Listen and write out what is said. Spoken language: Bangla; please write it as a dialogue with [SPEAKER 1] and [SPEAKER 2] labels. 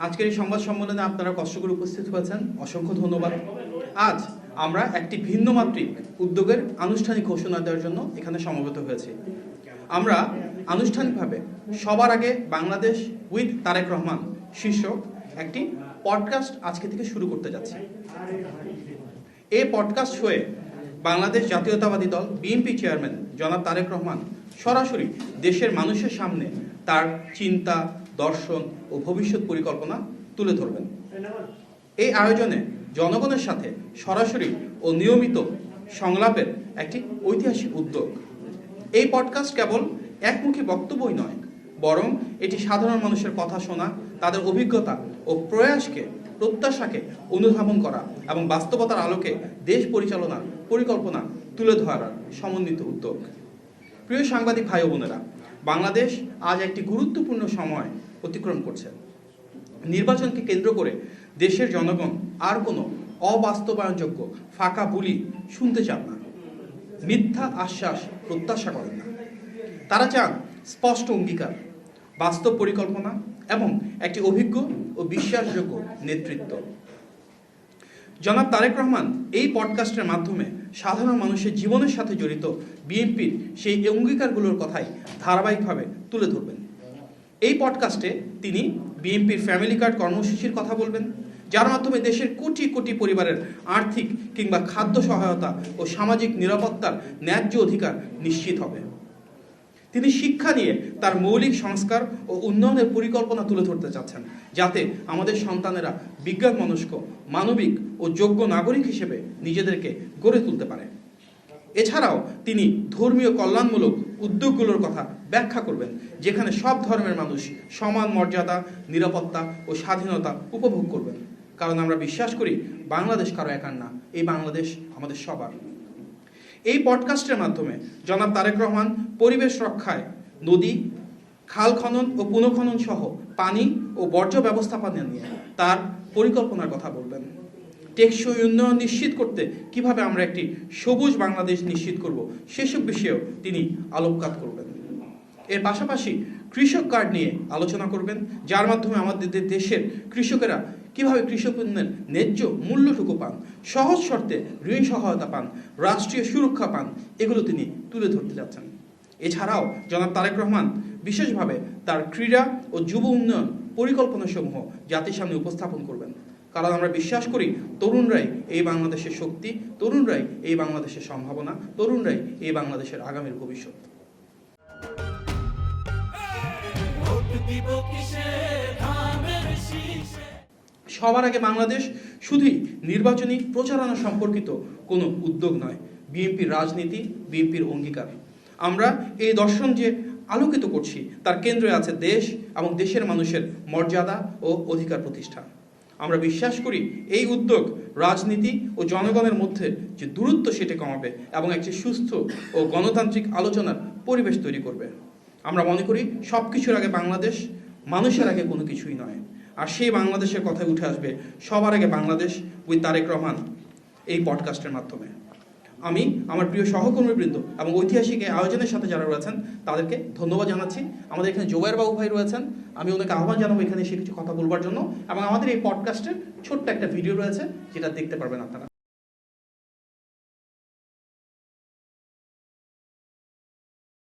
[SPEAKER 1] আজকের এই সংবাদ সম্মেলনে আপনারা কষ্ট করে উপস্থিত হয়েছেন, অসংখ্য ধন্যবাদ। আজ আমরা একটি ভিন্ন মাত্রিক উদ্যোগের আনুষ্ঠানিক ঘোষণা দেওয়ার জন্য এখানে সমবেত হয়েছি। আমরা আনুষ্ঠানিকভাবে সবার আগে বাংলাদেশ উইথ তারেক রহমান শীর্ষক একটি পডকাস্ট আজকে থেকে শুরু করতে যাচ্ছি। এই পডকাস্ট শোয়ে বাংলাদেশ জাতীয়তাবাদী দল বিএনপি চেয়ারম্যান জনাব তারেক রহমান সরাসরি দেশের মানুষের সামনে তার চিন্তা, দর্শন ও ভবিষ্যৎ পরিকল্পনা তুলে ধরবেন। এই আয়োজনে জনগণের সাথে সরাসরি ও নিয়মিত সংলাপের একটি ঐতিহাসিক উদ্যোগ। এই পডকাস্ট কেবল একমুখী বক্তব্যই নয়, বরং এটি সাধারণ মানুষের কথা শোনা, তাদের অভিজ্ঞতা ও প্রত্যাশাকে অনুধাবন করা এবং বাস্তবতার আলোকে দেশ পরিচালনার পরিকল্পনা তুলে ধরার সমন্বিত উদ্যোগ। প্রিয় সাংবাদিক ভাই ও বোনেরা, বাংলাদেশ আজ একটি গুরুত্বপূর্ণ সময় অতিক্রম করছে। নির্বাচনকে কেন্দ্র করে দেশের জনগণ আর কোনো অবাস্তবায়নযোগ্য ফাঁকা বুলি শুনতে চান না, মিথ্যা আশ্বাস প্রত্যাশা করেন না। তারা চান স্পষ্ট অঙ্গীকার, বাস্তব পরিকল্পনা এবং একটি অভিজ্ঞ ও বিশ্বাসযোগ্য নেতৃত্ব। জনাব তারেক রহমান এই পডকাস্টের মাধ্যমে সাধারণ মানুষের জীবনের সাথে জড়িত বিএনপির সেই অঙ্গীকারগুলোর কথাই ধারাবাহিকভাবে তুলে ধরবেন। এই পডকাস্টে তিনি বিএনপির ফ্যামিলি কার্ড কর্মসূচির কথা বলবেন, যার মাধ্যমে দেশের কোটি কোটি পরিবারের আর্থিক কিংবা খাদ্য সহায়তা ও সামাজিক নিরাপত্তার ন্যায্য অধিকার নিশ্চিত হবে। তিনি শিক্ষা নিয়ে তার মৌলিক সংস্কার ও উন্নয়নের পরিকল্পনা তুলে ধরতে চাচ্ছেন, যাতে আমাদের সন্তানেরা বিজ্ঞান মনস্ক, মানবিক ও যোগ্য নাগরিক হিসেবে নিজেদেরকে গড়ে তুলতে পারে। এছাড়াও তিনি ধর্মীয় কল্যাণমূলক উদ্যোগগুলোর কথা ব্যাখ্যা করবেন, যেখানে সব ধর্মের মানুষ সমান মর্যাদা, নিরাপত্তা ও স্বাধীনতা উপভোগ করবেন। কারণ আমরা বিশ্বাস করি বাংলাদেশ কারো একার না, এই বাংলাদেশ আমাদের সবার। এই পডকাস্টের মাধ্যমে জনাব তারেক রহমান পরিবেশ রক্ষায় নদী, খাল খনন ও পুনঃখনন সহ পানি ও বর্জ্য ব্যবস্থাপনা নিয়ে তার পরিকল্পনার কথা বলবেন। টেকসই উন্নয়ন নিশ্চিত করতে কিভাবে আমরা একটি সবুজ বাংলাদেশ নিশ্চিত করব, সেসব বিষয়েও তিনি আলোকপাত করবেন। এর পাশাপাশি কৃষক কার্ড নিয়ে আলোচনা করবেন, যার মাধ্যমে আমাদের দেশের কৃষকেরা কিভাবে কৃষি পণ্যের ন্যায্য মূল্যটুকু পান, সহজ শর্তে ঋণ সহায়তা পান, রাষ্ট্রীয় সুরক্ষা পান, এগুলো তিনি তুলে ধরতে যাচ্ছেন। এছাড়াও জনাব তারেক রহমান বিশেষভাবে তার ক্রীড়া ও যুব উন্নয়ন পরিকল্পনাসমূহ জাতির সামনে উপস্থাপন করবেন। কারণ আমরা বিশ্বাস করি তরুণরাই এই বাংলাদেশের শক্তি, তরুণরাই এই বাংলাদেশের সম্ভাবনা, তরুণরাই এই বাংলাদেশের আগামীর ভবিষ্যৎ। সবার আগে বাংলাদেশ শুধুই নির্বাচনী প্রচারণা সম্পর্কিত কোনো উদ্যোগ নয়, বিএনপির রাজনীতি, বিএনপির অঙ্গীকার। আমরা এই দর্শন যে আলোকিত করছি তার কেন্দ্রে আছে দেশ এবং দেশের মানুষের মর্যাদা ও অধিকার প্রতিষ্ঠা। আমরা বিশ্বাস করি এই উদ্যোগ রাজনীতি ও জনগণের মধ্যে যে দূরত্ব সেটা কমাবে এবং একটি সুস্থ ও গণতান্ত্রিক আলোচনার পরিবেশ তৈরি করবে। আমরা মনে করি সব কিছুর আগে বাংলাদেশ, মানুষের আগে কোনো কিছুই নয়। আর সেই বাংলাদেশের কথায় উঠে আসবে সবার আগে বাংলাদেশ উইথ তারেক রহমান এই পডকাস্টের মাধ্যমে। আমি আমার প্রিয় সহকর্মীবৃন্দ এবং ঐতিহাসিক এই আয়োজনের সাথে যারা রয়েছেন তাদেরকে ধন্যবাদ জানাচ্ছি। আমাদের এখানে জোবায়ের বাবু ভাই রয়েছেন, আমি ওনাকে আহ্বান জানাবো এখানে এসে কিছু কথা বলবার জন্য। এবং আমাদের এই পডকাস্টের ছোট্ট একটা ভিডিও রয়েছে, যেটা দেখতে পারবেন আপনারা।